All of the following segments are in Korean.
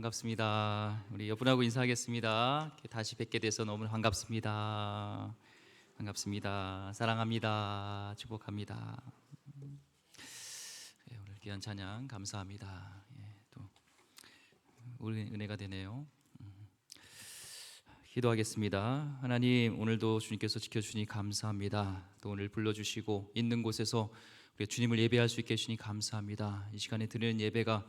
반갑습니다. 우리 여러분하고 인사하겠습니다. 다시 뵙게 돼서 너무 반갑습니다. 반갑습니다. 사랑합니다. 축복합니다. 오늘 귀한 찬양 감사합니다. 또 우리 은혜가 되네요. 기도하겠습니다. 하나님, 오늘도 주님께서 지켜주시니 감사합니다. 또 오늘 불러주시고 있는 곳에서 우리 주님을 예배할 수 있게 해주시니 감사합니다. 이 시간에 드리는 예배가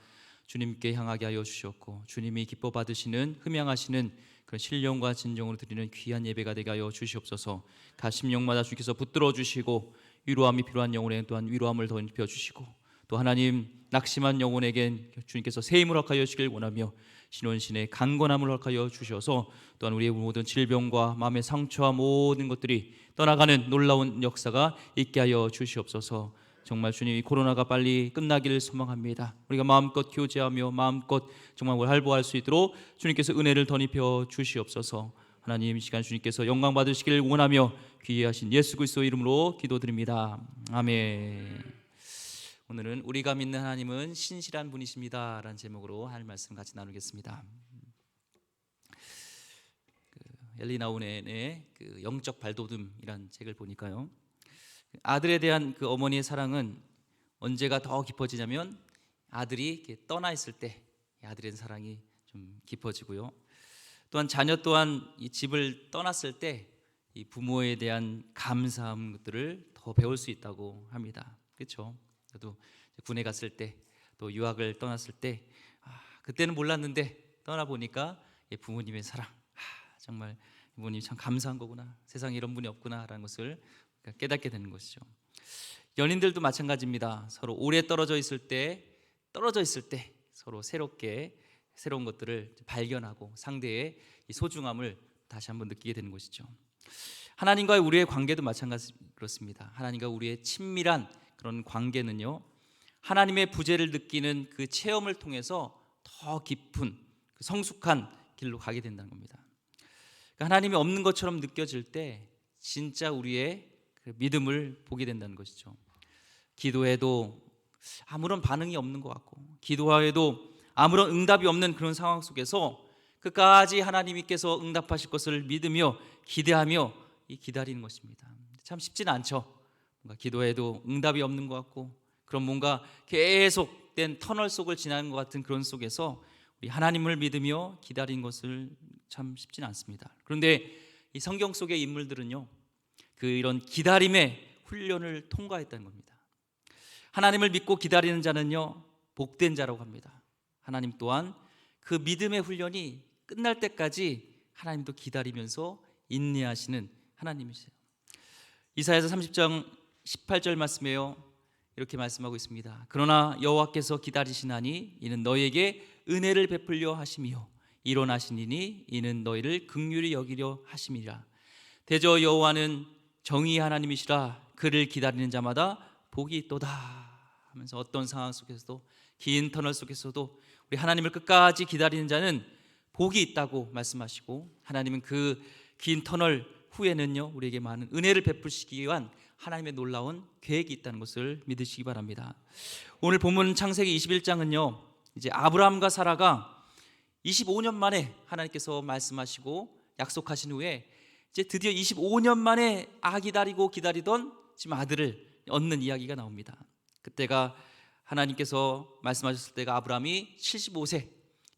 주님께 향하게 하여 주셨고, 주님이 기뻐 받으시는, 흠양하시는 그런 신령과 진정으로 드리는 귀한 예배가 되게 하여 주시옵소서. 가심령마다 주님께서 붙들어 주시고, 위로함이 필요한 영혼에게 또한 위로함을 더 입혀 주시고, 또 하나님 낙심한 영혼에겐 주님께서 새 힘을 허락하여 주시길 원하며, 신원신의 강건함을 허락하여 주셔서 또한 우리의 모든 질병과 마음의 상처와 모든 것들이 떠나가는 놀라운 역사가 있게 하여 주시옵소서. 정말 주님이 코로나가 빨리 끝나기를 소망합니다. 우리가 마음껏 교제하며 마음껏 정말 활보할 수 있도록 주님께서 은혜를 덧입혀 주시옵소서. 하나님, 이 시간 주님께서 영광 받으시길 원하며 귀하신 예수 그리스도 이름으로 기도드립니다. 아멘. 오늘은 우리가 믿는 하나님은 신실한 분이십니다 라는 제목으로 할 말씀 같이 나누겠습니다. 엘리 나우넨의 영적 발돋움이란 책을 보니까요, 아들에 대한 그 어머니의 사랑은 언제가 더 깊어지냐면 아들이 이렇게 떠나 있을 때 아들에 대한 사랑이 좀 깊어지고요, 또한 자녀 또한 이 집을 떠났을 때 이 부모에 대한 감사함들을 더 배울 수 있다고 합니다. 그렇죠? 저도 군에 갔을 때, 또 유학을 떠났을 때, 그때는 몰랐는데 떠나 보니까 부모님의 사랑, 정말 부모님이 참 감사한 거구나, 세상에 이런 분이 없구나라는 것을 깨닫게 되는 것이죠. 연인들도 마찬가지입니다. 서로 오래 떨어져 있을 때 서로 새로운 것들을 발견하고 상대의 이 소중함을 다시 한번 느끼게 되는 것이죠. 하나님과의 우리의 관계도 마찬가지로 그렇습니다. 하나님과 우리의 친밀한 그런 관계는요, 하나님의 부재를 느끼는 그 체험을 통해서 더 깊은 그 성숙한 길로 가게 된다는 겁니다. 그러니까 하나님이 없는 것처럼 느껴질 때 진짜 우리의 그 믿음을 보게 된다는 것이죠. 기도해도 아무런 반응이 없는 것 같고, 기도해도 아무런 응답이 없는 그런 상황 속에서 끝까지 하나님께서 응답하실 것을 믿으며 기대하며 기다리는 것입니다. 참 쉽지는 않죠. 뭔가 기도해도 응답이 없는 것 같고, 그런 뭔가 계속된 터널 속을 지나는 것 같은 그런 속에서 우리 하나님을 믿으며 기다리는 것을 참 쉽지는 않습니다. 그런데 이 성경 속의 인물들은요, 이런 기다림의 훈련을 통과했다는 겁니다. 하나님을 믿고 기다리는 자는요, 복된 자라고 합니다. 하나님 또한 그 믿음의 훈련이 끝날 때까지 하나님도 기다리면서 인내하시는 하나님이세요. 이사야서 30장 18절 말씀에요, 이렇게 말씀하고 있습니다. 그러나 여호와께서 기다리시나니 이는 너희에게 은혜를 베풀려 하심이요 일어나시니니 이는 너희를 긍휼히 여기려 하심이라. 대저 여호와는 정의의 하나님이시라. 그를 기다리는 자마다 복이 있도다 하면서 어떤 상황 속에서도, 긴 터널 속에서도 우리 하나님을 끝까지 기다리는 자는 복이 있다고 말씀하시고, 하나님은 그 긴 터널 후에는요, 우리에게 많은 은혜를 베푸시기 위한 하나님의 놀라운 계획이 있다는 것을 믿으시기 바랍니다. 오늘 본문 창세기 21장은요, 이제 아브라함과 사라가 25년 만에 하나님께서 말씀하시고 약속하신 후에 이제 드디어 25년 만에 기다리던 지금 아들을 얻는 이야기가 나옵니다. 그때가 하나님께서 말씀하셨을 때가 아브라함이 75세,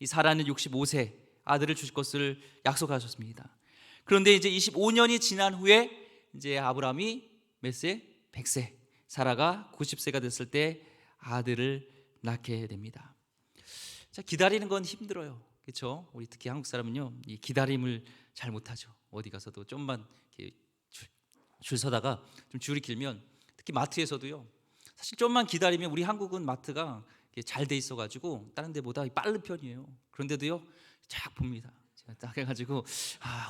이 사라는 65세 아들을 주실 것을 약속하셨습니다. 그런데 이제 25년이 지난 후에 이제 아브라함이 몇 세? 100세, 사라가 90세가 됐을 때 아들을 낳게 됩니다. 자, 기다리는 건 힘들어요. 그렇죠? 우리 특히 한국 사람은요, 이 기다림을 잘 못하죠. 어디 가서도 좀만 줄 서다가 좀 줄이 길면, 특히 마트에서도요, 사실 좀만 기다리면, 우리 한국은 마트가 잘 돼 있어가지고 다른 데보다 빠른 편이에요. 그런데도요, 쫙 봅니다. 제가 딱 해가지고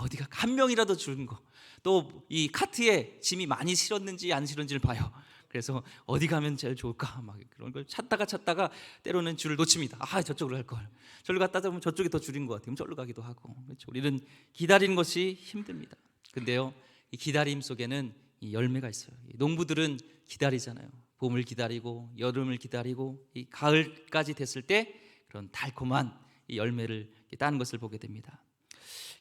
어디가 한 명이라도 줄은 거, 또 이 카트에 짐이 많이 실었는지 안 실었는지를 봐요. 그래서 어디 가면 제일 좋을까, 막 그런 걸 찾다가 때로는 줄을 놓칩니다. 저쪽으로 갈 걸. 저를 갔다 보면 저쪽이 더 줄인 것 같으면 저리로 가기도 하고. 그렇죠? 우리는 기다리는 것이 힘듭니다. 근데요, 이 기다림 속에는 이 열매가 있어요. 이 농부들은 기다리잖아요. 봄을 기다리고 여름을 기다리고 이 가을까지 됐을 때 그런 달콤한 이 열매를 따는 것을 보게 됩니다.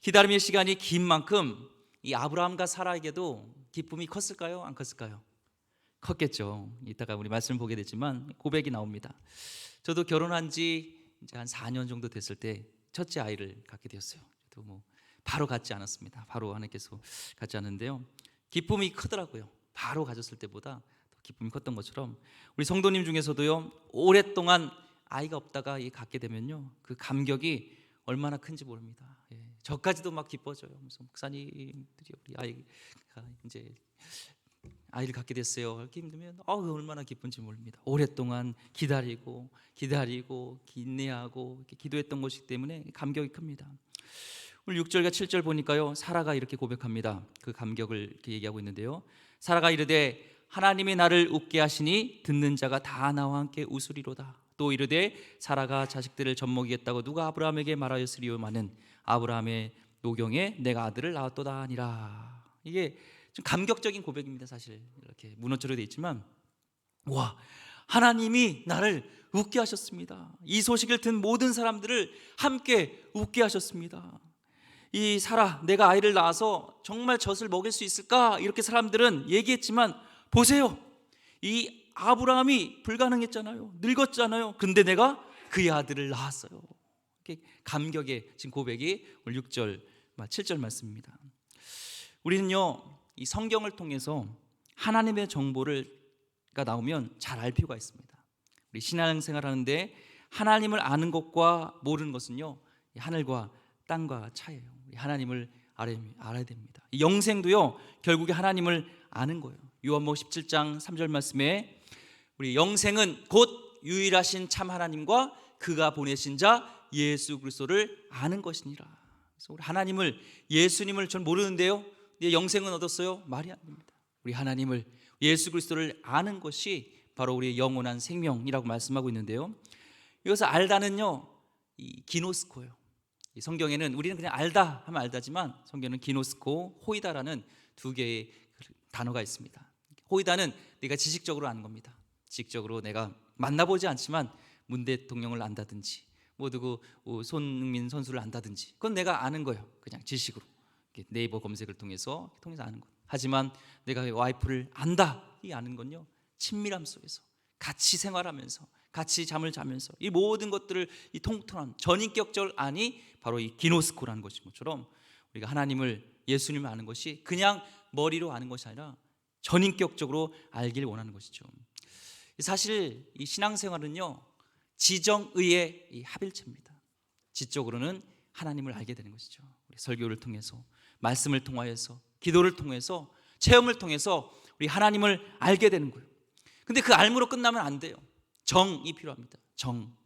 기다림의 시간이 긴 만큼 이 아브라함과 사라에게도 기쁨이 컸을까요? 안 컸을까요? 컸겠죠. 이따가 우리 말씀을 보게 되지만 고백이 나옵니다. 저도 결혼한 지 이제 한 4년 정도 됐을 때 첫째 아이를 갖게 되었어요. 또 뭐 바로 갖지 않았습니다. 바로 하나님께서 갖지 않는데요. 기쁨이 크더라고요. 바로 가졌을 때보다 더 기쁨이 컸던 것처럼 우리 성도님 중에서도요, 오랫동안 아이가 없다가 갖게 되면요, 그 감격이 얼마나 큰지 모릅니다. 저까지도 막 기뻐져요. 무슨 목사님들이 우리 아이가 이제 아이를 갖게 됐어요. 이렇게 힘들면 얼마나 기쁜지 모릅니다. 오랫동안 기다리고 인내하고 이렇게 기도했던 것이기 때문에 감격이 큽니다. 오늘 6절과 7절 보니까요, 사라가 이렇게 고백합니다. 그 감격을 이렇게 얘기하고 있는데요. 사라가 이르되 하나님이 나를 웃게 하시니 듣는 자가 다 나와 함께 웃으리로다. 또 이르되 사라가 자식들을 젖먹이겠다고 누가 아브라함에게 말하였으리요마는 아브라함의 노경에 내가 아들을 낳았도다 하니라. 이게 좀 감격적인 고백입니다. 사실 이렇게 문어처럼 되어 있지만, 와, 하나님이 나를 웃게 하셨습니다. 이 소식을 든 모든 사람들을 함께 웃게 하셨습니다. 이 사라, 내가 아이를 낳아서 정말 젖을 먹일 수 있을까? 이렇게 사람들은 얘기했지만 보세요, 이 아브라함이 불가능했잖아요. 늙었잖아요. 그런데 내가 그의 아들을 낳았어요. 이렇게 감격의 지금 고백이 오늘 6절, 7절 말씀입니다. 우리는요, 이 성경을 통해서 하나님의 정보가 나오면 잘 알 필요가 있습니다. 우리 신앙생활 하는데 하나님을 아는 것과 모르는 것은요, 하늘과 땅과 차이예요. 하나님을 알아야 됩니다. 영생도요, 결국에 하나님을 아는 거예요. 요한복음 17장 3절 말씀에 우리 영생은 곧 유일하신 참 하나님과 그가 보내신 자 예수 그리스도를 아는 것이니라. 그래서 우리 하나님을, 예수님을 전 모르는데요, 영생은 얻었어요? 말이 안 됩니다. 우리 하나님을, 예수 그리스도를 아는 것이 바로 우리의 영원한 생명이라고 말씀하고 있는데요, 이것을 알다는요, 이 기노스코예요. 이 성경에는 우리는 그냥 알다 하면 알다지만 성경에는 기노스코, 호이다라는 두 개의 단어가 있습니다. 호이다는 내가 지식적으로 아는 겁니다. 지식적으로 내가 만나보지 않지만 문 대통령을 안다든지 뭐 누구 손흥민 선수를 안다든지 그건 내가 아는 거예요. 그냥 지식으로 네이버 검색을 통해서 아는 것. 하지만 내가 와이프를 안다, 이 아는 건요, 친밀함 속에서 같이 생활하면서 같이 잠을 자면서 이 모든 것들을 이 통통한 전인격적 안이 바로 이 기노스코라는 것인 것처럼 우리가 하나님을, 예수님을 아는 것이 그냥 머리로 아는 것이 아니라 전인격적으로 알길 원하는 것이죠. 사실 이 신앙생활은요, 지정의의 이 합일체입니다. 지적으로는 하나님을 알게 되는 것이죠. 우리 설교를 통해서, 말씀을 통하여서, 기도를 통해서, 체험을 통해서 우리 하나님을 알게 되는 거예요. 근데 그 알므로 끝나면 안 돼요. 정이 필요합니다.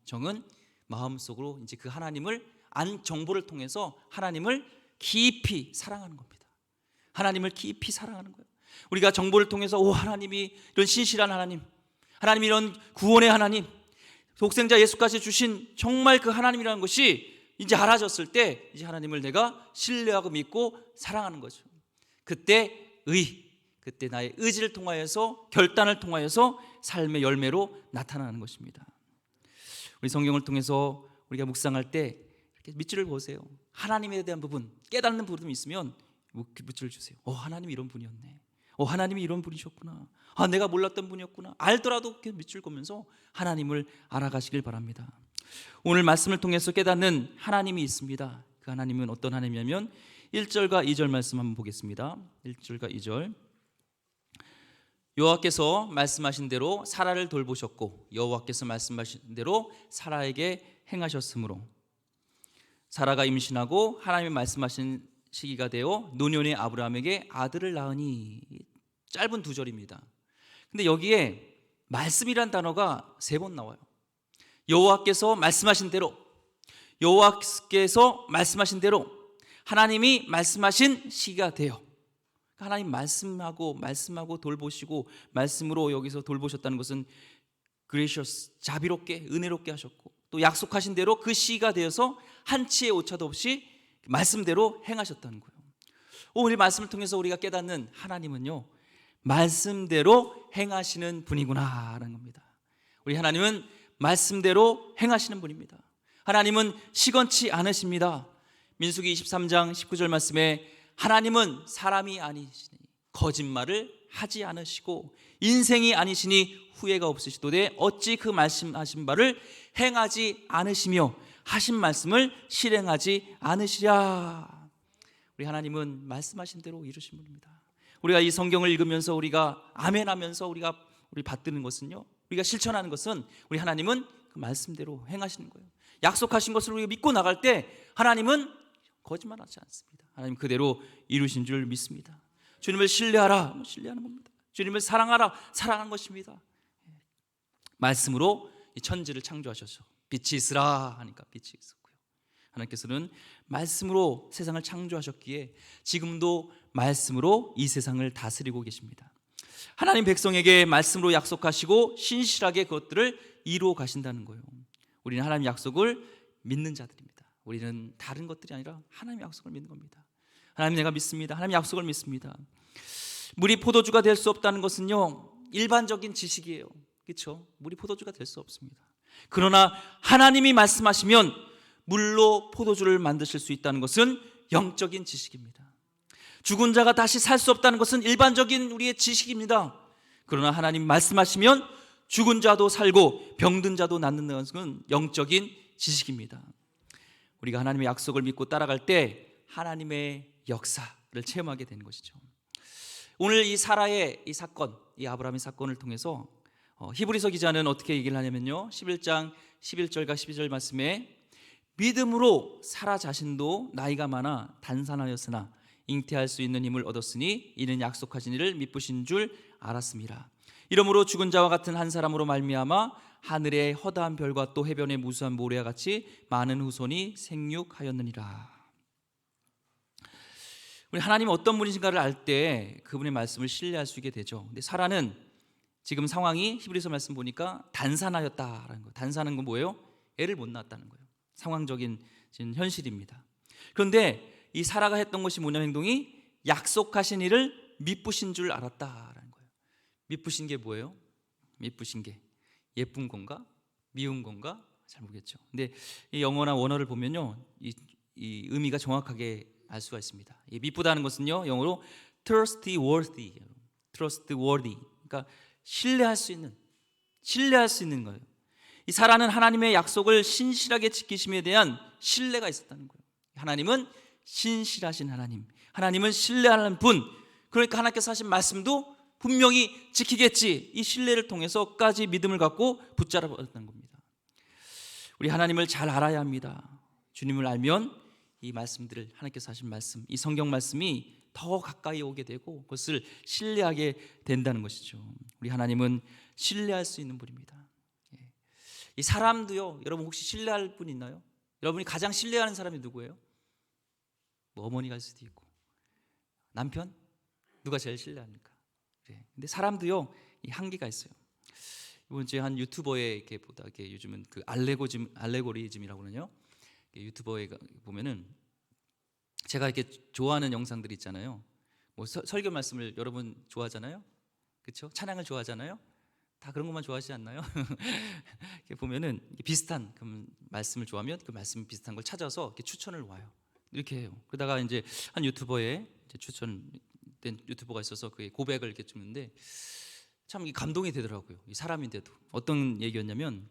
정은 마음속으로 이제 그 하나님을 안 정보를 통해서 하나님을 깊이 사랑하는 겁니다. 하나님을 깊이 사랑하는 거예요. 우리가 정보를 통해서 하나님이 이런 신실한 하나님, 하나님이 이런 구원의 하나님, 독생자 예수까지 주신 정말 그 하나님이라는 것이 이제 알아졌을 때 이제 하나님을 내가 신뢰하고 믿고 사랑하는 거죠. 그때 나의 의지를 통하여서, 결단을 통하여서 삶의 열매로 나타나는 것입니다. 우리 성경을 통해서 우리가 묵상할 때 이렇게 밑줄을 보세요. 하나님에 대한 부분, 깨닫는 부분이 있으면 밑줄을 주세요. 하나님이 이런 분이었네. 하나님이 이런 분이셨구나. 내가 몰랐던 분이었구나. 알더라도 이렇게 밑줄 그면서 하나님을 알아가시길 바랍니다. 오늘 말씀을 통해서 깨닫는 하나님이 있습니다. 그 하나님은 어떤 하나님이냐면 1절과 2절 말씀 한번 보겠습니다. 1절과 2절. 여호와께서 말씀하신 대로 사라를 돌보셨고 여호와께서 말씀하신 대로 사라에게 행하셨으므로 사라가 임신하고 하나님이 말씀하신 시기가 되어 노년의 아브라함에게 아들을 낳으니. 짧은 두 절입니다. 근데 여기에 말씀이란 단어가 3번 나와요. 여호와께서 말씀하신 대로, 여호와께서 말씀하신 대로, 하나님이 말씀하신 시기가 되어. 하나님 말씀하고 돌보시고, 말씀으로 여기서 돌보셨다는 것은 그레이셔스, 자비롭게 은혜롭게 하셨고, 또 약속하신 대로 그 시기가 되어서 한치의 오차도 없이 말씀대로 행하셨다는 거예요. 오늘 말씀을 통해서 우리가 깨닫는 하나님은요, 말씀대로 행하시는 분이구나라는 겁니다. 우리 하나님은 말씀대로 행하시는 분입니다. 하나님은 시건치 않으십니다. 민수기 23장 19절 말씀에 하나님은 사람이 아니시니 거짓말을 하지 않으시고 인생이 아니시니 후회가 없으시도되 어찌 그 말씀하신 바를 행하지 않으시며 하신 말씀을 실행하지 않으시랴. 우리 하나님은 말씀하신 대로 이루신 분입니다. 우리가 이 성경을 읽으면서 우리가 아멘하면서 우리 받드는 것은요, 우리가 실천하는 것은 우리 하나님은 그 말씀대로 행하시는 거예요. 약속하신 것을 우리가 믿고 나갈 때 하나님은 거짓말하지 않습니다. 하나님 그대로 이루신 줄 믿습니다. 주님을 신뢰하라, 신뢰하는 겁니다. 주님을 사랑하라, 사랑하는 것입니다. 말씀으로 이 천지를 창조하셔서 빛이 있으라 하니까 빛이 있었고요. 하나님께서는 말씀으로 세상을 창조하셨기에 지금도 말씀으로 이 세상을 다스리고 계십니다. 하나님 백성에게 말씀으로 약속하시고 신실하게 그것들을 이루어 가신다는 거예요. 우리는 하나님 약속을 믿는 자들입니다. 우리는 다른 것들이 아니라 하나님 약속을 믿는 겁니다. 하나님 내가 믿습니다. 하나님 약속을 믿습니다. 물이 포도주가 될 수 없다는 것은요, 일반적인 지식이에요. 그렇죠? 물이 포도주가 될 수 없습니다. 그러나 하나님이 말씀하시면 물로 포도주를 만드실 수 있다는 것은 영적인 지식입니다. 죽은 자가 다시 살 수 없다는 것은 일반적인 우리의 지식입니다. 그러나 하나님 말씀하시면 죽은 자도 살고 병든 자도 낫는 것은 영적인 지식입니다. 우리가 하나님의 약속을 믿고 따라갈 때 하나님의 역사를 체험하게 되는 것이죠. 오늘 이 사라의 이 사건, 이 아브라함의 사건을 통해서 히브리서 기자는 어떻게 얘기를 하냐면요, 11장 11절과 12절 말씀에 믿음으로 사라 자신도 나이가 많아 단산하였으나 잉태할 수 있는 힘을 얻었으니 이는 약속하신 이를 미쁘신 줄 알았습니다. 이러므로 죽은 자와 같은 한 사람으로 말미암아 하늘의 허다한 별과 또 해변의 무수한 모래와 같이 많은 후손이 생육하였느니라. 우리 하나님이 어떤 분이신가를 알 때 그분의 말씀을 신뢰할 수 있게 되죠. 근데 사라는 지금 상황이 히브리서 말씀 보니까 단산하였다라는 거예요. 단산한 건 뭐예요? 애를 못 낳았다는 거예요. 상황적인 현실입니다. 그런데 이 사라가 했던 것이 뭐냐, 행동이 약속하신 일을 미쁘신 줄 알았다라는 거예요. 미쁘신 게 뭐예요? 미쁘신 게 예쁜 건가? 미운 건가? 잘 모르겠죠. 근데 이 영어나 원어를 보면요, 이 의미가 정확하게 알 수가 있습니다. 이 미쁘다는 것은요, 영어로 trustworthy, 그러니까 신뢰할 수 있는 거예요. 이 사라는 하나님의 약속을 신실하게 지키심에 대한 신뢰가 있었다는 거예요. 하나님은 신실하신 하나님, 하나님은 신뢰하는 분, 그러니까 하나님께서 하신 말씀도 분명히 지키겠지, 이 신뢰를 통해서까지 믿음을 갖고 붙잡았다는 겁니다. 우리 하나님을 잘 알아야 합니다. 주님을 알면 이 말씀들을, 하나님께서 하신 말씀, 이 성경 말씀이 더 가까이 오게 되고 그것을 신뢰하게 된다는 것이죠. 우리 하나님은 신뢰할 수 있는 분입니다. 이 사람도요, 여러분 혹시 신뢰할 분 있나요? 여러분이 가장 신뢰하는 사람이 누구예요? 뭐 어머니가 할 수도 있고, 남편? 누가 제일 신뢰합니까? 근데 사람도요, 이 한계가 있어요. 이번 주에 한 유튜버에 이렇게 보다, 이렇게 요즘은 그 알레고리즘이라고 그러냐? 유튜버에 보면은 제가 이렇게 좋아하는 영상들이 있잖아요. 뭐 설교 말씀을 여러분 좋아하잖아요, 그렇죠? 찬양을 좋아하잖아요. 다 그런 것만 좋아하시지 않나요? 이렇게 보면은 비슷한 그 말씀을 좋아하면 그 말씀 비슷한 걸 찾아서 이렇게 추천을 와요. 이렇게 해요. 그러다가 이제 한 유튜버에 이제 추천된 유튜버가 있어서 그 고백을 이렇게 주는데 참 감동이 되더라고요. 이 사람인데도 어떤 얘기였냐면,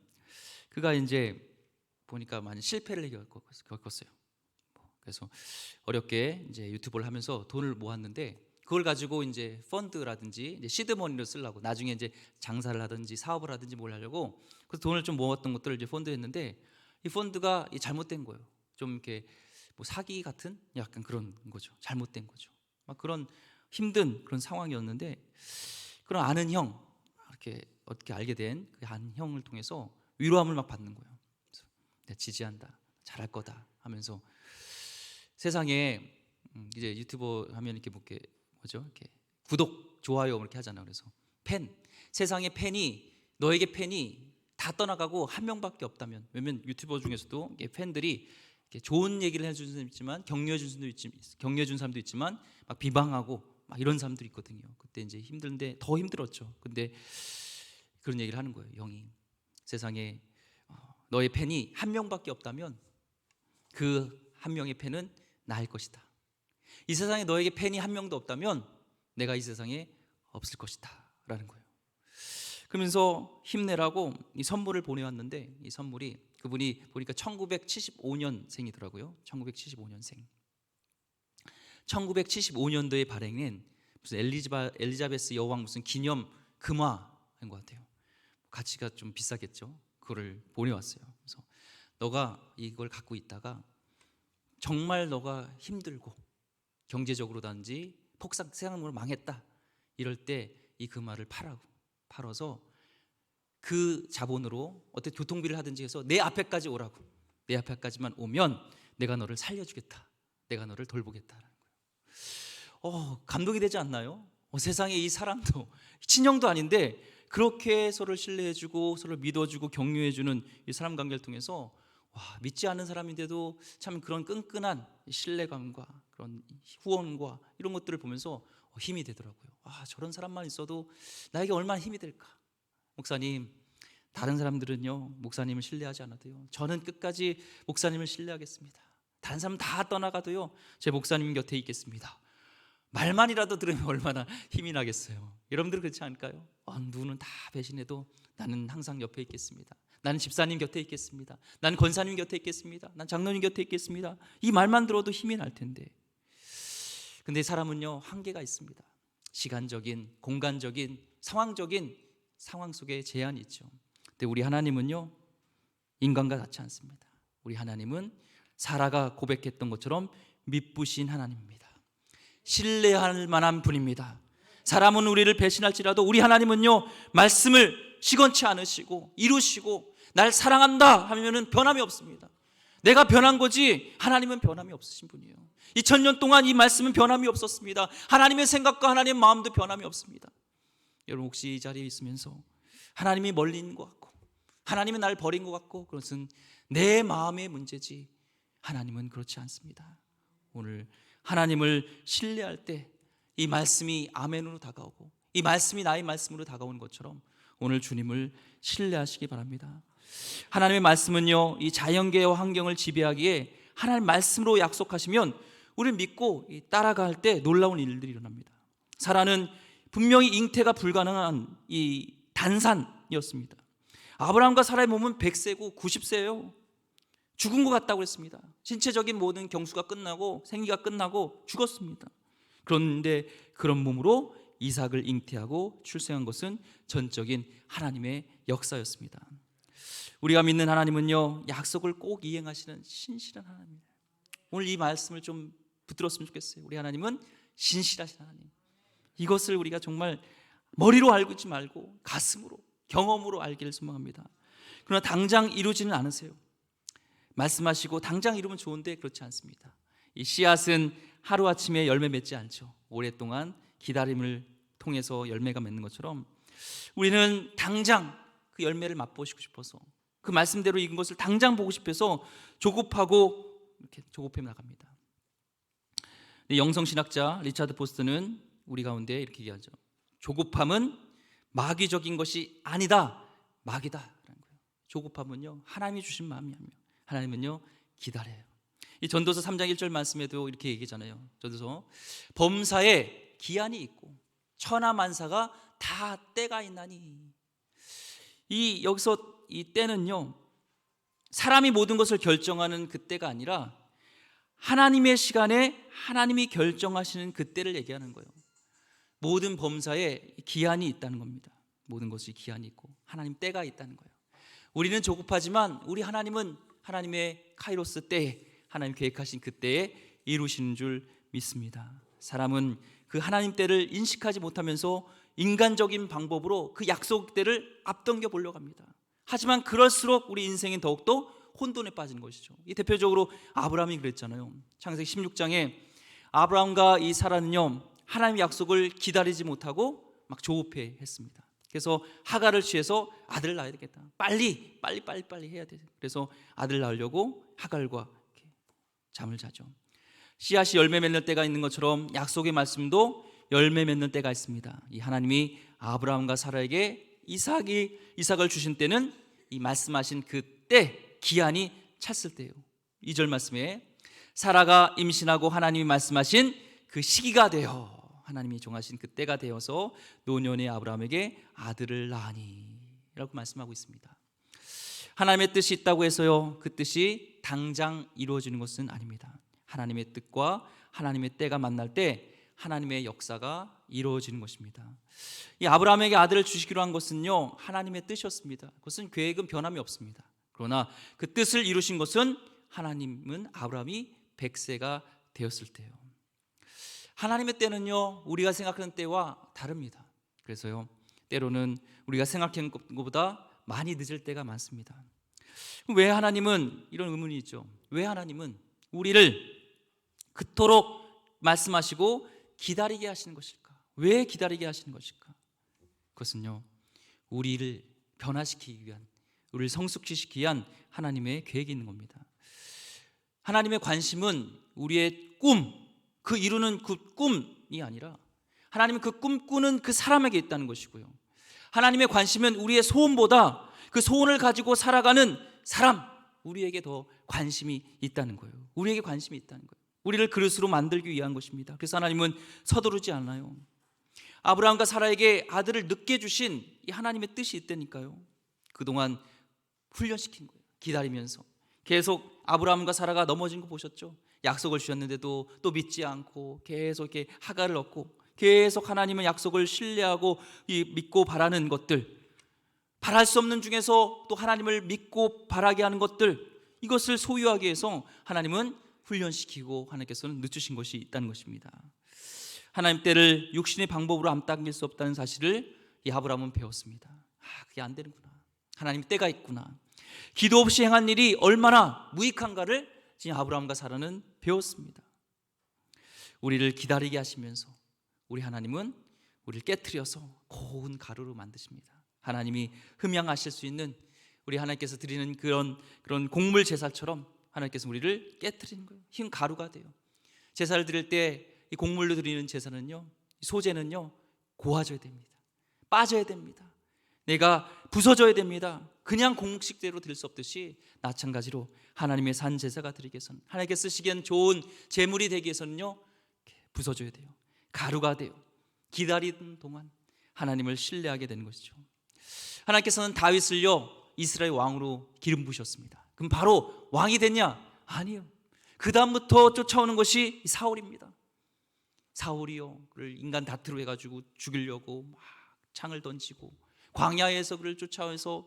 그가 이제 보니까 많이 실패를 겪었어요. 그래서 어렵게 이제 유튜브를 하면서 돈을 모았는데 그걸 가지고 이제 펀드라든지 이제 시드머니로 쓰려고, 나중에 이제 장사를 하든지 사업을 하든지 뭘 하려고, 그래서 돈을 좀 모았던 것들을 이제 펀드에 했는데 이 펀드가 잘못된 거예요. 좀 이렇게 뭐 사기 같은 약간 그런 거죠. 잘못된 거죠. 막 그런 힘든 그런 상황이었는데, 그런 아는 형, 이렇게 어떻게 알게 된 그 한 형을 통해서 위로함을 막 받는 거예요. 그래서 내가 지지한다, 잘할 거다 하면서, 세상에 이제 유튜버 하면 이렇게 이렇게 구독, 좋아요 이렇게 하잖아요. 그래서 세상에 너에게 팬이 다 떠나가고 한 명밖에 없다면, 왜냐면 유튜버 중에서도 팬들이 이렇게 좋은 얘기를 해주는 사람도 있지만 격려해 준 사람도 있지만 막 비방하고 막 이런 사람들이 있거든요. 그때 이제 힘든데 더 힘들었죠. 근데 그런 얘기를 하는 거예요. 형이 세상에 너의 팬이 한 명밖에 없다면 그 한 명의 팬은 나일 것이다. 이 세상에 너에게 팬이 한 명도 없다면 내가 이 세상에 없을 것이다 라는 거예요. 그러면서 힘내라고 이 선물을 보내왔는데, 이 선물이 그분이 보니까 1975년생이더라고요 1975년생. 1975년도에 발행된 무슨 엘리자베스 여왕 무슨 기념 금화인 것 같아요. 가치가 좀 비싸겠죠. 그거를 보내왔어요. 그래서 너가 이걸 갖고 있다가 정말 너가 힘들고 경제적으로든지 세상으로 망했다 이럴 때 이 금화를 팔아서 그 자본으로 어떻게 교통비를 하든지 해서 내 앞에까지 오라고, 내 앞에까지만 오면 내가 너를 살려주겠다, 내가 너를 돌보겠다라는 거예요. 감동이 되지 않나요? 세상에 이 사람도 친형도 아닌데 그렇게 서로를 신뢰해주고 서로를 믿어주고 격려해주는 이 사람 관계를 통해서 믿지 않는 사람인데도 참 그런 끈끈한 신뢰감과 그런 후원과 이런 것들을 보면서 힘이 되더라고요. 저런 사람만 있어도 나에게 얼마나 힘이 될까. 목사님, 다른 사람들은요 목사님을 신뢰하지 않아도요 저는 끝까지 목사님을 신뢰하겠습니다. 다른 사람 다 떠나가도요 제 목사님 곁에 있겠습니다. 말만이라도 들으면 얼마나 힘이 나겠어요. 여러분들 그렇지 않을까요? 누구는 다 배신해도 나는 항상 옆에 있겠습니다. 나는 집사님 곁에 있겠습니다. 나는 권사님 곁에 있겠습니다. 난 장로님 곁에 있겠습니다. 이 말만 들어도 힘이 날 텐데, 근데 사람은요 한계가 있습니다. 시간적인, 공간적인, 상황적인 상황 속에 제한이 있죠. 근데 우리 하나님은요 인간과 같지 않습니다. 우리 하나님은 사라가 고백했던 것처럼 미쁘신 하나님입니다. 신뢰할 만한 분입니다. 사람은 우리를 배신할지라도 우리 하나님은요 말씀을 시건치 않으시고 이루시고 날 사랑한다 하면은 변함이 없습니다. 내가 변한 거지 하나님은 변함이 없으신 분이에요. 2000년 동안 이 말씀은 변함이 없었습니다. 하나님의 생각과 하나님의 마음도 변함이 없습니다. 여러분 혹시 이 자리에 있으면서 하나님이 멀리 있는 것 같고 하나님은 날 버린 것 같고, 그것은 내 마음의 문제지 하나님은 그렇지 않습니다. 오늘 하나님을 신뢰할 때 이 말씀이 아멘으로 다가오고 이 말씀이 나의 말씀으로 다가오는 것처럼 오늘 주님을 신뢰하시기 바랍니다. 하나님의 말씀은요 이 자연계와 환경을 지배하기에 하나님 말씀으로 약속하시면 우리를 믿고 따라갈 때 놀라운 일들이 일어납니다. 사라는 분명히 잉태가 불가능한 이 단산이었습니다. 아브라함과 사라의 몸은 100세고 90세예요. 죽은 것 같다고 그랬습니다. 신체적인 모든 경수가 끝나고 생기가 끝나고 죽었습니다. 그런데 그런 몸으로 이삭을 잉태하고 출생한 것은 전적인 하나님의 역사였습니다. 우리가 믿는 하나님은요 약속을 꼭 이행하시는 신실한 하나님입니다. 오늘 이 말씀을 좀 붙들었으면 좋겠어요. 우리 하나님은 신실하신 하나님. 이것을 우리가 정말 머리로 알고 있지 말고 가슴으로, 경험으로 알기를 소망합니다. 그러나 당장 이루지는 않으세요. 말씀하시고 당장 이루면 좋은데 그렇지 않습니다. 이 씨앗은 하루아침에 열매 맺지 않죠. 오랫동안 기다림을 통해서 열매가 맺는 것처럼 우리는 당장 그 열매를 맛보시고 싶어서, 그 말씀대로 익은 것을 당장 보고 싶어서 조급하고 이렇게 조급해 나갑니다. 영성신학자 리차드 포스트는 우리 가운데 이렇게 얘기하죠. 조급함은 마귀적인 것이 아니다, 마귀다라는 거예요. 조급함은요 하나님이 주신 마음이며 하나님은요 기다려요. 이 전도서 3장 1절 말씀에도 이렇게 얘기하잖아요. 전도서 범사에 기한이 있고 천하만사가 다 때가 있나니. 이 여기서 이 때는요 사람이 모든 것을 결정하는 그 때가 아니라 하나님의 시간에 하나님이 결정하시는 그 때를 얘기하는 거예요. 모든 범사에 기한이 있다는 겁니다. 모든 것이 기한이 있고 하나님 때가 있다는 거예요. 우리는 조급하지만 우리 하나님은 하나님의 카이로스 때에, 하나님 계획하신 그 때에 이루시는 줄 믿습니다. 사람은 그 하나님 때를 인식하지 못하면서 인간적인 방법으로 그 약속 때를 앞당겨 보려고 합니다. 하지만 그럴수록 우리 인생은 더욱더 혼돈에 빠지는 것이죠. 이 대표적으로 아브라함이 그랬잖아요. 창세기 16장에 아브라함과 이 사라는요 하나님의 약속을 기다리지 못하고 막 조급해 했습니다. 그래서 하갈을 취해서 아들을 낳아야 되겠다, 빨리 해야 돼. 그래서 아들을 낳으려고 하갈과 이렇게 잠을 자죠. 씨앗이 열매 맺는 때가 있는 것처럼 약속의 말씀도 열매 맺는 때가 있습니다. 이 하나님이 아브라함과 사라에게 이삭을 주신 때는 이 말씀하신 그 때, 기한이 찼을 때요. 2절 말씀에 사라가 임신하고 하나님이 말씀하신 그 시기가 되어, 하나님이 정하신 그 때가 되어서 노년의 아브라함에게 아들을 낳으니 라고 말씀하고 있습니다. 하나님의 뜻이 있다고 해서요, 그 뜻이 당장 이루어지는 것은 아닙니다. 하나님의 뜻과 하나님의 때가 만날 때 하나님의 역사가 이루어지는 것입니다. 이 아브라함에게 아들을 주시기로 한 것은요, 하나님의 뜻이었습니다. 그것은 계획은 변함이 없습니다. 그러나 그 뜻을 이루신 것은 하나님은 아브라함이 100세가 되었을 때요. 하나님의 때는요, 우리가 생각하는 때와 다릅니다. 그래서요, 때로는 우리가 생각하는 것보다 많이 늦을 때가 많습니다. 왜 하나님은, 이런 의문이 있죠. 왜 하나님은 우리를 그토록 말씀하시고 기다리게 하시는 것일까? 왜 기다리게 하시는 것일까? 그것은요, 우리를 변화시키기 위한, 우리를 성숙시키기 위한 하나님의 계획이 있는 겁니다. 하나님의 관심은 우리의 꿈, 그 이루는 그 꿈이 아니라 하나님은 그 꿈꾸는 그 사람에게 있다는 것이고요, 하나님의 관심은 우리의 소원보다 그 소원을 가지고 살아가는 사람, 우리에게 더 관심이 있다는 거예요. 우리에게 관심이 있다는 거예요. 우리를 그릇으로 만들기 위한 것입니다. 그래서 하나님은 서두르지 않아요. 아브라함과 사라에게 아들을 늦게 주신 이 하나님의 뜻이 있다니까요. 그동안 훈련시킨 거예요. 기다리면서 계속 아브라함과 사라가 넘어진 거 보셨죠? 약속을 주셨는데도 또 믿지 않고 계속 이렇게 하가를 얻고, 계속 하나님의 약속을 신뢰하고 믿고 바라는 것들, 바랄 수 없는 중에서 또 하나님을 믿고 바라게 하는 것들, 이것을 소유하기 위해서 하나님은 훈련시키고 하나님께서는 늦추신 것이 있다는 것입니다. 하나님 때를 육신의 방법으로 앞당길 수 없다는 사실을 이 아브라함은 배웠습니다. 그게 안 되는구나, 하나님 때가 있구나, 기도 없이 행한 일이 얼마나 무익한가를 지금 아브라함과 사라는 배웠습니다. 우리를 기다리게 하시면서 우리 하나님은 우리를 깨트려서 고운 가루로 만드십니다. 하나님이 흠양하실 수 있는, 우리 하나님께서 드리는 그런 곡물 제사처럼 하나님께서 우리를 깨트리는 거예요. 흰 가루가 돼요. 제사를 드릴 때 이 곡물로 드리는 제사는요, 소재는요, 고와져야 됩니다. 빠져야 됩니다. 내가 부서져야 됩니다. 그냥 공식대로 드릴 수 없듯이 마찬가지로 하나님의 산 제사가 드리기 위해서는, 하나님께 쓰시기엔 좋은 제물이 되기 위해서는요, 부서져야 돼요. 가루가 돼요. 기다리는 동안 하나님을 신뢰하게 되는 것이죠. 하나님께서는 다윗을요, 이스라엘 왕으로 기름 부으셨습니다. 그럼 바로 왕이 됐냐? 아니요. 그 다음부터 쫓아오는 것이 사울입니다. 사울이요, 그를 인간 다트로 해가지고 죽이려고 막 창을 던지고, 광야에서 그를 쫓아와서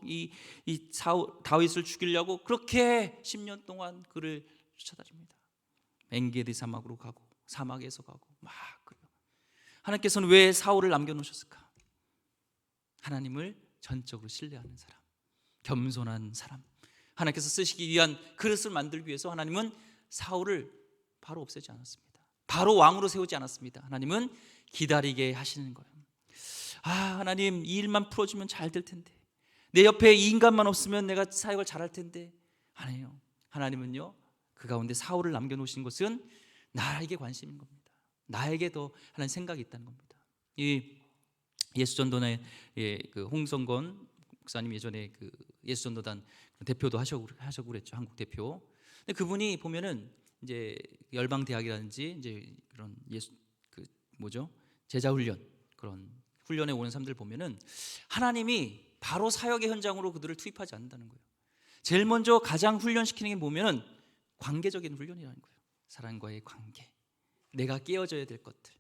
다윗을 죽이려고 그렇게 10년 동안 그를 쫓아다닙니다. 엔게디 사막으로 가고 사막에서 가고 막 그래요. 하나님께서는 왜 사울을 남겨놓으셨을까? 하나님을 전적으로 신뢰하는 사람, 겸손한 사람, 하나님께서 쓰시기 위한 그릇을 만들기 위해서 하나님은 사울을 바로 없애지 않았습니다. 바로 왕으로 세우지 않았습니다. 하나님은 기다리게 하시는 거예요. 하나님, 이 일만 풀어주면 잘 될 텐데, 내 옆에 이 인간만 없으면 내가 사역을 잘할 텐데. 아니에요. 하나님은요, 그 가운데 사울을 남겨놓으신 것은 나에게 관심인 겁니다. 나에게 더 하는 생각이 있다는 겁니다. 이 예수전도단의 그 홍성건 목사님, 예전에 그 예수전도단 대표도 하셔고 그랬죠. 한국 대표. 근데 그분이 보면은 이제 열방대학이라든지 이제 그런 제자훈련, 그런 훈련에 오는 사람들 보면은 하나님이 바로 사역의 현장으로 그들을 투입하지 않는다는 거예요. 제일 먼저 가장 훈련시키는 게 보면은 관계적인 훈련이라는 거예요. 사람과의 관계, 내가 깨어져야 될 것들.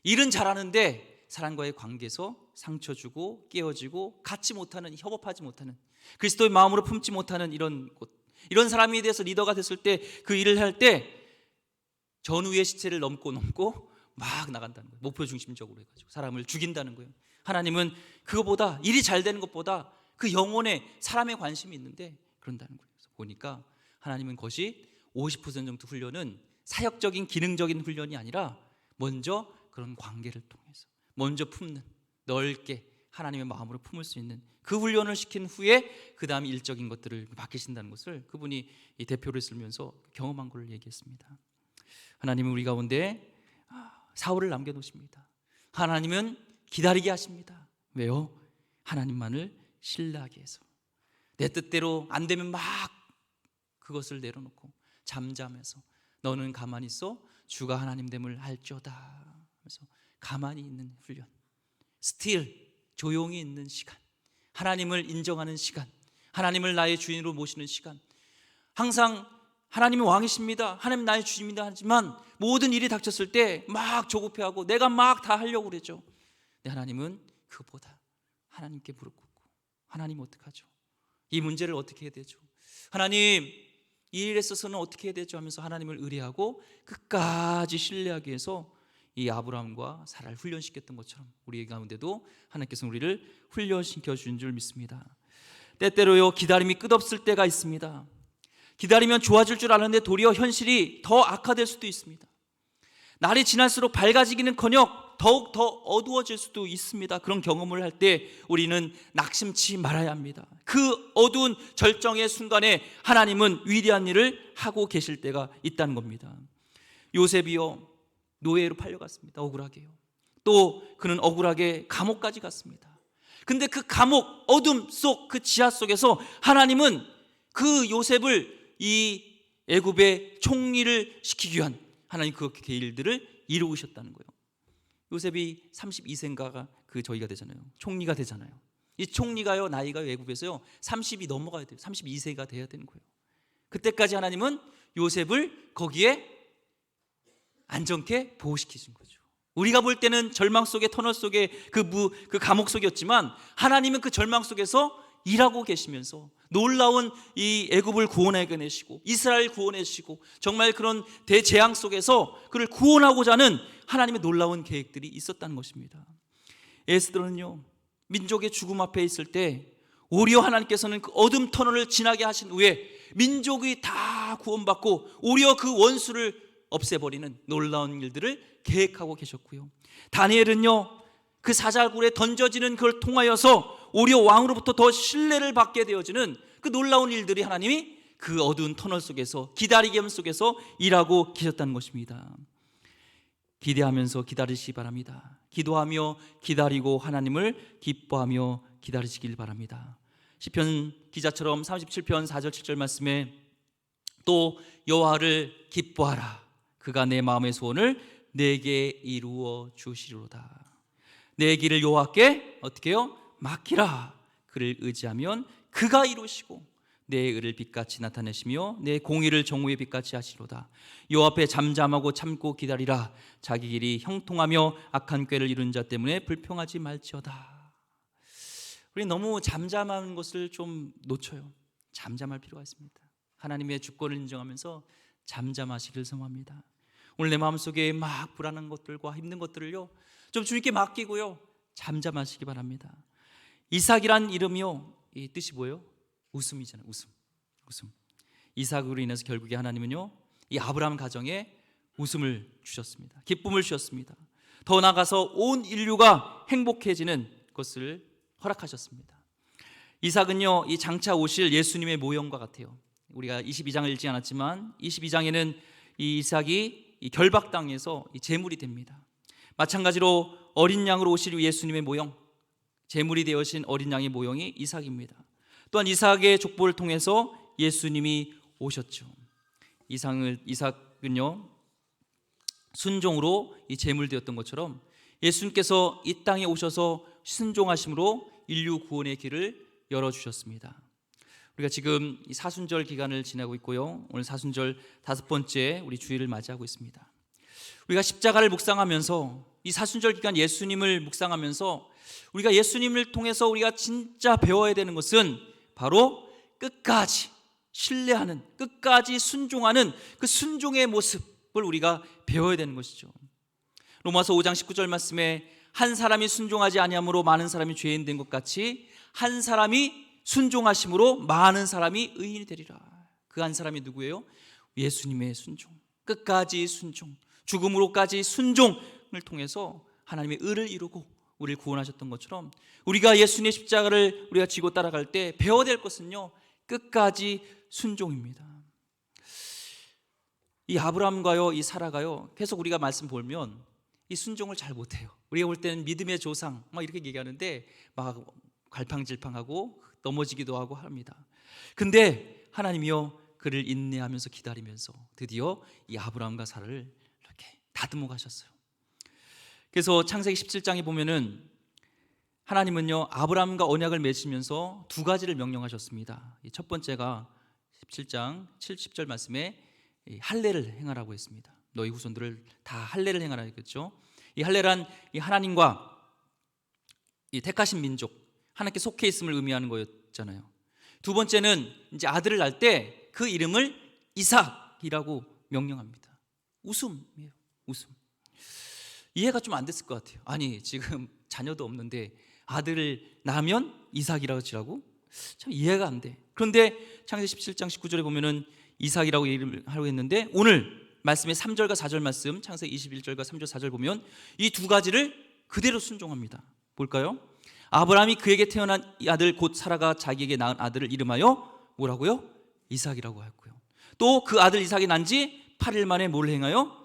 일은 잘하는데 사람과의 관계에서 상처 주고 깨어지고 갖지 못하는, 협업하지 못하는, 그리스도의 마음으로 품지 못하는 이런 곳, 이런 사람에 대해서 리더가 됐을 때 그 일을 할 때 전우의 시체를 넘고 막 나간다는 거예요. 목표 중심적으로 해가지고 사람을 죽인다는 거예요. 하나님은 그거보다, 일이 잘 되는 것보다 그 영혼에 사람의 관심이 있는데 그런다는 거예요. 그래서 보니까 하나님은 그것이 50% 정도 훈련은 사역적인 기능적인 훈련이 아니라 먼저 그런 관계를 통해서 먼저 품는, 넓게 하나님의 마음으로 품을 수 있는 그 훈련을 시킨 후에 그 다음 일적인 것들을 맡기신다는 것을 그분이 이 대표를 쓰면서 경험한 걸 얘기했습니다. 하나님은 우리 가운데 사울을 남겨놓으십니다. 하나님은 기다리게 하십니다. 왜요? 하나님만을 신뢰하기 위해서. 내 뜻대로 안 되면 막 그것을 내려놓고 잠잠해서 너는 가만히 있어 주가 하나님됨을 알지어다. 그래서 가만히 있는 훈련, 스틸, 조용히 있는 시간, 하나님을 인정하는 시간, 하나님을 나의 주인으로 모시는 시간. 항상 하나님이 왕이십니다, 하나님 나의 주인입니다 하지만 모든 일이 닥쳤을 때 막 조급해하고 내가 막 다 하려고 그러죠. 근데 하나님은 그보다 하나님께 무릎 꿇고, 하나님 어떡하죠? 이 문제를 어떻게 해야 되죠? 하나님 이 일에 있어서는 어떻게 해야 되죠? 하면서 하나님을 의뢰하고 끝까지 신뢰하기 위해서 이 아브라함과 사라를 훈련시켰던 것처럼 우리 가운데도 하나님께서 우리를 훈련시켜 주신 줄 믿습니다. 때때로요, 기다림이 끝없을 때가 있습니다. 기다리면 좋아질 줄 알았는데 도리어 현실이 더 악화될 수도 있습니다. 날이 지날수록 밝아지기는커녕 더욱 더 어두워질 수도 있습니다. 그런 경험을 할 때 우리는 낙심치 말아야 합니다. 그 어두운 절정의 순간에 하나님은 위대한 일을 하고 계실 때가 있다는 겁니다. 요셉이요, 노예로 팔려갔습니다. 억울하게요. 또 그는 억울하게 감옥까지 갔습니다. 근데 그 감옥 어둠 속, 그 지하 속에서 하나님은 그 요셉을 이 애굽의 총리를 시키기 위한 하나님 그 일들을 이루셨다는 거예요. 요셉이 32세인가가 그 저희가 되잖아요. 총리가 되잖아요. 이 총리가요, 나이가 애굽에서요 30이 넘어가야 돼요. 32세가 돼야 되는 거예요. 그때까지 하나님은 요셉을 거기에 안전케 보호시키신 거죠. 우리가 볼 때는 절망 속에, 터널 속에, 그 감옥 속이었지만 하나님은 그 절망 속에서 일하고 계시면서 놀라운 이 애굽을 구원해내시고 이스라엘 구원해주시고 정말 그런 대재앙 속에서 그를 구원하고자 하는 하나님의 놀라운 계획들이 있었다는 것입니다. 에스더는요, 민족의 죽음 앞에 있을 때 오히려 하나님께서는 그 어둠 터널을 지나게 하신 후에 민족이 다 구원받고 오히려 그 원수를 없애버리는 놀라운 일들을 계획하고 계셨고요. 다니엘은요, 그 사자굴에 던져지는 그걸 통하여서 오히려 왕으로부터 더 신뢰를 받게 되어지는 그 놀라운 일들이 하나님이 그 어두운 터널 속에서, 기다리기 속에서 일하고 계셨다는 것입니다. 기대하면서 기다리시기 바랍니다. 기도하며 기다리고 하나님을 기뻐하며 기다리시길 바랍니다. 시편 기자처럼 37편 4절 7절 말씀에 또 여호와를 기뻐하라, 그가 내 마음의 소원을 내게 이루어 주시리로다. 내 길을 여호와께 어떻게 해요? 맡기라. 그를 의지하면 그가 이루시고 내 의를 빛같이 나타내시며 내 공의를 정오의 빛같이 하시로다. 여호와 앞에 잠잠하고 참고 기다리라. 자기 길이 형통하며 악한 꾀를 이룬 자 때문에 불평하지 말지어다. 우리 너무 잠잠한 것을 좀 놓쳐요. 잠잠할 필요가 있습니다. 하나님의 주권을 인정하면서 잠잠하시길 소망합니다. 오늘 내 마음속에 막 불안한 것들과 힘든 것들을요 좀 주님께 맡기고요 잠잠하시기 바랍니다. 이삭이란 이름이요, 이 뜻이 뭐예요? 웃음이잖아요. 웃음. 이삭으로 인해서 결국에 하나님은요 이 아브라함 가정에 웃음을 주셨습니다. 기쁨을 주셨습니다. 더 나아가서 온 인류가 행복해지는 것을 허락하셨습니다. 이삭은요 이 장차 오실 예수님의 모형과 같아요. 우리가 22장을 읽지 않았지만 22장에는 이 이삭이 이 결박당해서 이 제물이 됩니다. 마찬가지로 어린 양으로 오실 예수님의 모형, 제물이 되어진 어린 양의 모형이 이삭입니다. 또한 이삭의 족보를 통해서 예수님이 오셨죠. 이삭은요 순종으로 이 제물되었던 것처럼 예수님께서 이 땅에 오셔서 순종하심으로 인류 구원의 길을 열어주셨습니다. 우리가 지금 이 사순절 기간을 지나고 있고요, 오늘 사순절 5번째 우리 주일을 맞이하고 있습니다. 우리가 십자가를 묵상하면서 이 사순절 기간 예수님을 묵상하면서 우리가 예수님을 통해서 우리가 진짜 배워야 되는 것은 바로 끝까지 신뢰하는, 끝까지 순종하는 그 순종의 모습을 우리가 배워야 되는 것이죠. 로마서 5장 19절 말씀에 한 사람이 순종하지 아니함으로 많은 사람이 죄인 된 것 같이 한 사람이 순종하심으로 많은 사람이 의인이 되리라. 그 한 사람이 누구예요? 예수님의 순종, 끝까지 순종, 죽음으로까지 순종을 통해서 하나님의 의를 이루고 우리를 구원하셨던 것처럼 우리가 예수님의 십자가를 우리가 지고 따라갈 때 배워야 될 것은요 끝까지 순종입니다. 이 아브라함과요 이 사라가요 계속 우리가 말씀 보면 이 순종을 잘 못해요. 우리가 볼 때는 믿음의 조상 막 이렇게 얘기하는데 막 갈팡질팡하고 넘어지기도 하고 합니다. 근데 하나님이요 그를 인내하면서 기다리면서 드디어 이 아브라함과 사라를 이렇게 다듬어 가셨어요. 그래서 창세기 17장에 보면은 하나님은요 아브라함과 언약을 맺으면서 두 가지를 명령하셨습니다. 첫 번째가 17장 70절 말씀에 할례를 행하라고 했습니다. 너희 후손들을 다 할례를 행하라 했겠죠. 이 할례란 이 하나님과 이 택하신 민족, 하나님께 속해 있음을 의미하는 거였잖아요. 두 번째는 이제 아들을 낳을 때 그 이름을 이삭이라고 명령합니다. 웃음이에요. 웃음. 이해가 좀 안 됐을 것 같아요. 아니 지금 자녀도 없는데 아들을 낳으면 이삭이라고 지라고? 참 이해가 안 돼. 그런데 창세기 17장 19절에 보면은 이삭이라고 이름을 하려고 했는데 오늘 말씀의 3절과 4절 말씀, 창세기 21절과 3절 4절 보면 이 두 가지를 그대로 순종합니다. 볼까요? 아브라함이 그에게 태어난 이 아들 곧 사라가 자기에게 낳은 아들을 이름하여 뭐라고요? 이삭이라고 했고요. 또 그 아들 이삭이 난 지 8일 만에 뭘 행하여?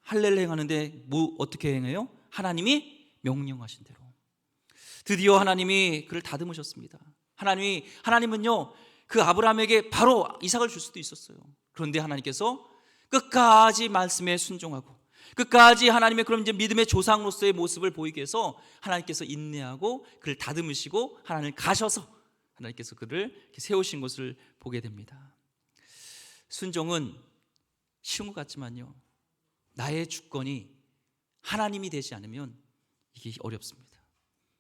할례를 행하는데 뭐 어떻게 행해요? 하나님이 명령하신 대로. 드디어 하나님이 그를 다듬으셨습니다. 하나님은요 그 아브라함에게 바로 이삭을 줄 수도 있었어요. 그런데 하나님께서 끝까지 말씀에 순종하고 끝까지 하나님의 그런 이제 믿음의 조상으로서의 모습을 보이게 해서 하나님께서 인내하고 그를 다듬으시고 하나님을 가셔서 하나님께서 그를 세우신 것을 보게 됩니다. 순종은 쉬운 것 같지만요 나의 주권이 하나님이 되지 않으면 이게 어렵습니다.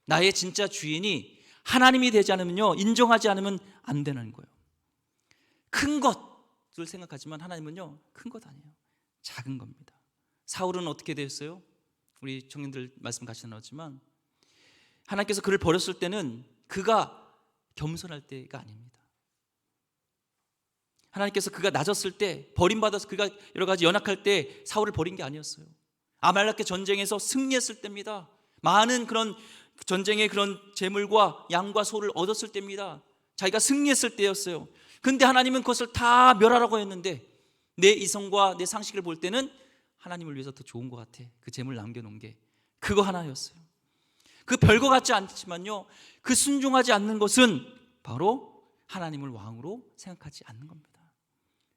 나의 진짜 주인이 하나님이 되지 않으면요 인정하지 않으면 안 되는 거예요. 큰 것을 생각하지만 하나님은요 큰 것 아니에요. 작은 겁니다. 사울은 어떻게 되었어요? 우리 청년들 말씀 같이 나눴지만 하나님께서 그를 버렸을 때는 그가 겸손할 때가 아닙니다. 하나님께서 그가 낮았을 때 버림받아서 그가 여러 가지 연약할 때 사울을 버린 게 아니었어요. 아말렉의 전쟁에서 승리했을 때입니다. 많은 그런 전쟁의 그런 재물과 양과 소를 얻었을 때입니다. 자기가 승리했을 때였어요. 근데 하나님은 그것을 다 멸하라고 했는데 내 이성과 내 상식을 볼 때는 하나님을 위해서 더 좋은 것 같아. 그 재물 남겨놓은 게 그거 하나였어요. 그 별거 같지 않지만요 그 순종하지 않는 것은 바로 하나님을 왕으로 생각하지 않는 겁니다.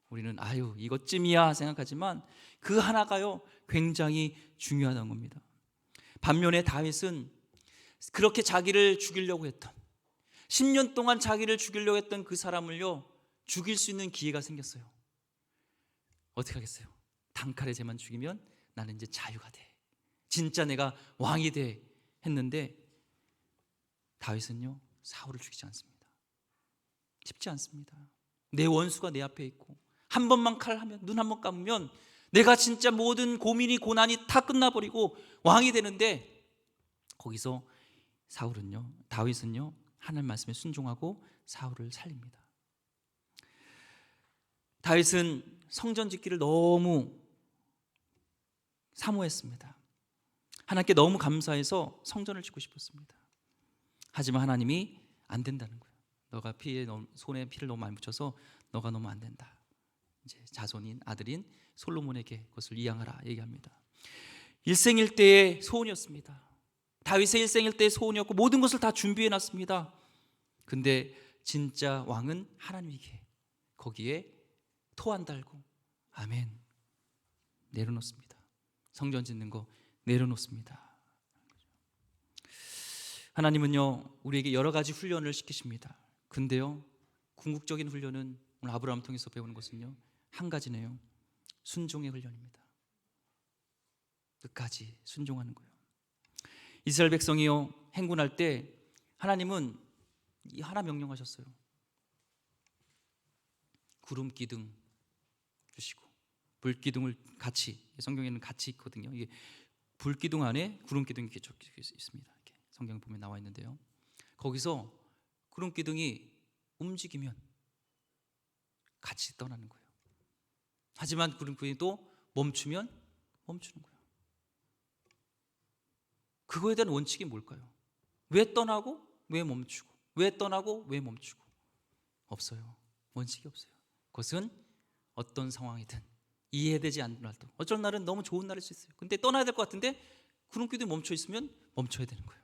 우리는 아유 이것쯤이야 생각하지만 그 하나가요 굉장히 중요하다는 겁니다. 반면에 다윗은 그렇게 자기를 죽이려고 했던 10년 동안 자기를 죽이려고 했던 그 사람을요 죽일 수 있는 기회가 생겼어요. 어떻게 하겠어요? 단칼에 쟤만 죽이면 나는 이제 자유가 돼. 진짜 내가 왕이 돼 했는데 다윗은요 사울을 죽이지 않습니다. 쉽지 않습니다. 내 원수가 내 앞에 있고 한 번만 칼하면 눈 한 번 감으면 내가 진짜 모든 고민이 고난이 다 끝나버리고 왕이 되는데 거기서 다윗은요 하나님 말씀에 순종하고 사울을 살립니다. 다윗은 성전 짓기를 너무 사모했습니다. 하나님께 너무 감사해서 성전을 짓고 싶었습니다. 하지만 하나님이 안 된다는 거예요. 너가 손에 피를 너무 많이 묻혀서 너가 너무 안 된다. 이제 자손인 아들인 솔로몬에게 그것을 이양하라 얘기합니다. 일생일대의 소원이었습니다. 다윗의 일생일대의 소원이었고 모든 것을 다 준비해 놨습니다. 근데 진짜 왕은 하나님이기에 거기에 토 안 달고 아멘 내려놓습니다. 성전 짓는 거 내려놓습니다. 하나님은요 우리에게 여러 가지 훈련을 시키십니다. 근데요 궁극적인 훈련은 오늘 아브라함을 통해서 배우는 것은요 한 가지네요. 순종의 훈련입니다. 끝까지 순종하는 거예요. 이스라엘 백성이요 행군할 때 하나님은 하나 명령하셨어요. 구름 기둥 주시고 불 기둥을 같이 성경에는 같이 있거든요. 이게 불 기둥 안에 구름 기둥이 이렇게 적혀 있습니다. 이렇게 성경 보면 나와 있는데요. 거기서 구름 기둥이 움직이면 같이 떠나는 거예요. 하지만 구름 기둥이 또 멈추면 멈추는 거예요. 그거에 대한 원칙이 뭘까요? 왜 떠나고 왜 멈추고 왜 떠나고 왜 멈추고 없어요. 원칙이 없어요. 그것은 어떤 상황이든 이해되지 않는 날도 어쩔 날은 너무 좋은 날일 수 있어요. 근데 떠나야 될 것 같은데 구름기둥이 멈춰 있으면 멈춰야 되는 거예요.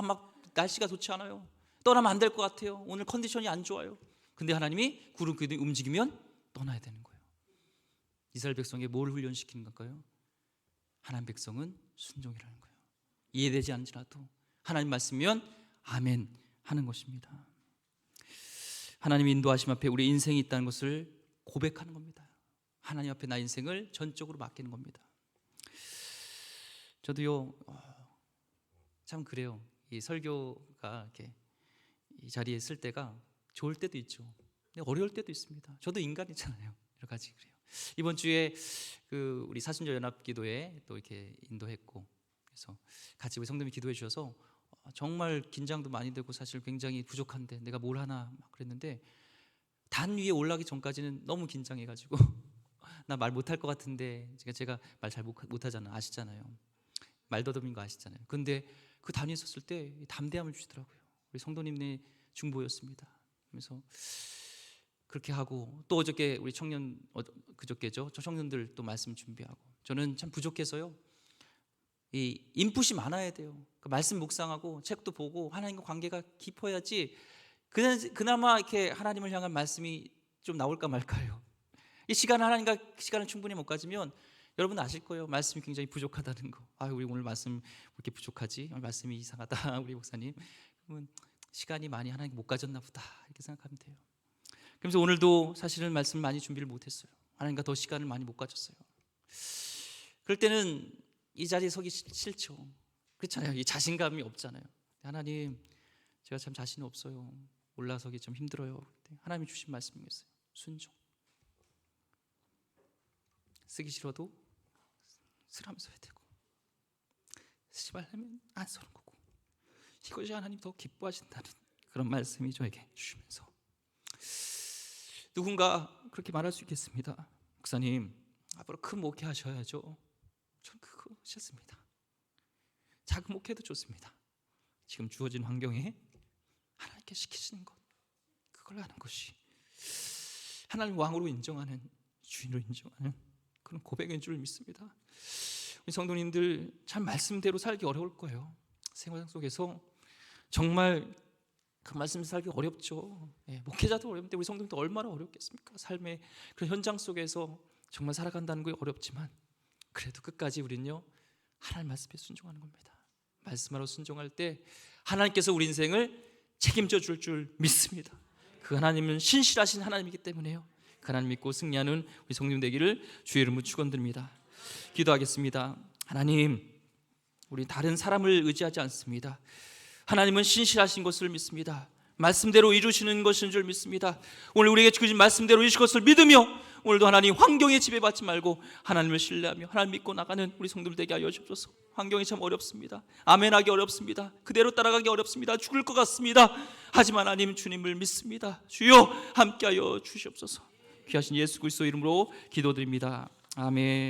막 날씨가 좋지 않아요. 떠나면 안 될 것 같아요. 오늘 컨디션이 안 좋아요. 근데 하나님이 구름 기둥이 움직이면 떠나야 되는 거예요. 이스라엘 백성에게 뭘 훈련시키는 걸까요? 하나님 백성은 순종이라는 거예요. 이해되지 않지라도 하나님 말씀이면 아멘 하는 것입니다. 하나님 인도하심 앞에 우리 인생이 있다는 것을 고백하는 겁니다. 하나님 앞에 나 인생을 전적으로 맡기는 겁니다. 저도요 참 그래요. 이 설교가 이렇게 이 자리에 있을 때가 좋을 때도 있죠. 근데 어려울 때도 있습니다. 저도 인간이잖아요. 여러 가지 그래요. 이번 주에 그 우리 사순절 연합기도에 또 이렇게 인도했고, 그래서 같이 우리 성도님이 기도해 주셔서 정말 긴장도 많이 되고 사실 굉장히 부족한데 내가 뭘 하나 막 그랬는데, 단 위에 올라가기 전까지는 너무 긴장해가지고 나 말 못할 것 같은데, 제가 말 잘 못하잖아요. 아시잖아요. 말더듬인 거 아시잖아요. 근데 그 단 위에 섰을 때 담대함을 주시더라고요. 우리 성도님의 중보였습니다. 그래서 그렇게 하고, 또 어저께 우리 그저께죠. 저 청년들 또 말씀 준비하고, 저는 참 부족해서요. 이 인풋이 많아야 돼요. 그 말씀 묵상하고 책도 보고 하나님과 관계가 깊어야지 그나마 이렇게 하나님을 향한 말씀이 좀 나올까 말까요. 이 시간 하나님과 시간을 충분히 못 가지면 여러분 아실 거예요. 말씀이 굉장히 부족하다는 거. 우리 오늘 말씀 왜 이렇게 부족하지? 오늘 말씀이 이상하다. 우리 목사님. 그러면 시간이 많이 하나님 못 가졌나 보다 이렇게 생각하면 돼요. 그래서 오늘도 사실은 말씀 많이 준비를 못했어요. 하나님과 더 시간을 많이 못 가졌어요. 그럴 때는 이 자리에 서기 싫죠. 그렇잖아요. 이 자신감이 없잖아요. 하나님, 제가 참 자신이 없어요. 올라서기 좀 힘들어요. 하나님이 주신 말씀이었어요. 순종. 쓰기 싫어도 쓰라면서 해야 되고, 쓰지 말라면 안 쓰는 거고, 이것이 하나님 더 기뻐하신다는 그런 말씀이 저에게 주시면서, 누군가 그렇게 말할 수 있겠습니다. 목사님, 앞으로 큰 목회 하셔야죠. 전 그거 싫습니다. 작은 목회도 좋습니다. 지금 주어진 환경에 하나님께 시키시는 것, 그걸 하는 것이 하나님 왕으로 인정하는, 주인으로 인정하는 그런 고백인 줄 믿습니다. 우리 성도님들 참 말씀대로 살기 어려울 거예요. 생활 속에서 정말 그 말씀 살기 어렵죠. 목회자도 어렵는데 우리 성도님도 얼마나 어렵겠습니까? 삶의 그 현장 속에서 정말 살아간다는 게 어렵지만, 그래도 끝까지 우리는요 하나님 말씀에 순종하는 겁니다. 말씀하러 순종할 때 하나님께서 우리 인생을 책임져 줄 믿습니다. 그 하나님은 신실하신 하나님이기 때문에요. 그 하나님 믿고 승리하는 우리 성도님 되기를 주의 이름으로 축원드립니다. 기도하겠습니다. 하나님, 우리 다른 사람을 의지하지 않습니다. 하나님은 신실하신 것을 믿습니다. 말씀대로 이루시는 것인 줄 믿습니다. 오늘 우리에게 주신 말씀대로 이루실 것을 믿으며, 오늘도 하나님 환경에 지배받지 말고 하나님을 신뢰하며 하나님 믿고 나가는 우리 성도들 되게 하여 주옵소서. 환경이 참 어렵습니다. 아멘하기 어렵습니다. 그대로 따라가기 어렵습니다. 죽을 것 같습니다. 하지만 하나님 주님을 믿습니다. 주여 함께하여 주시옵소서. 귀하신 예수 그리스도 이름으로 기도드립니다. 아멘.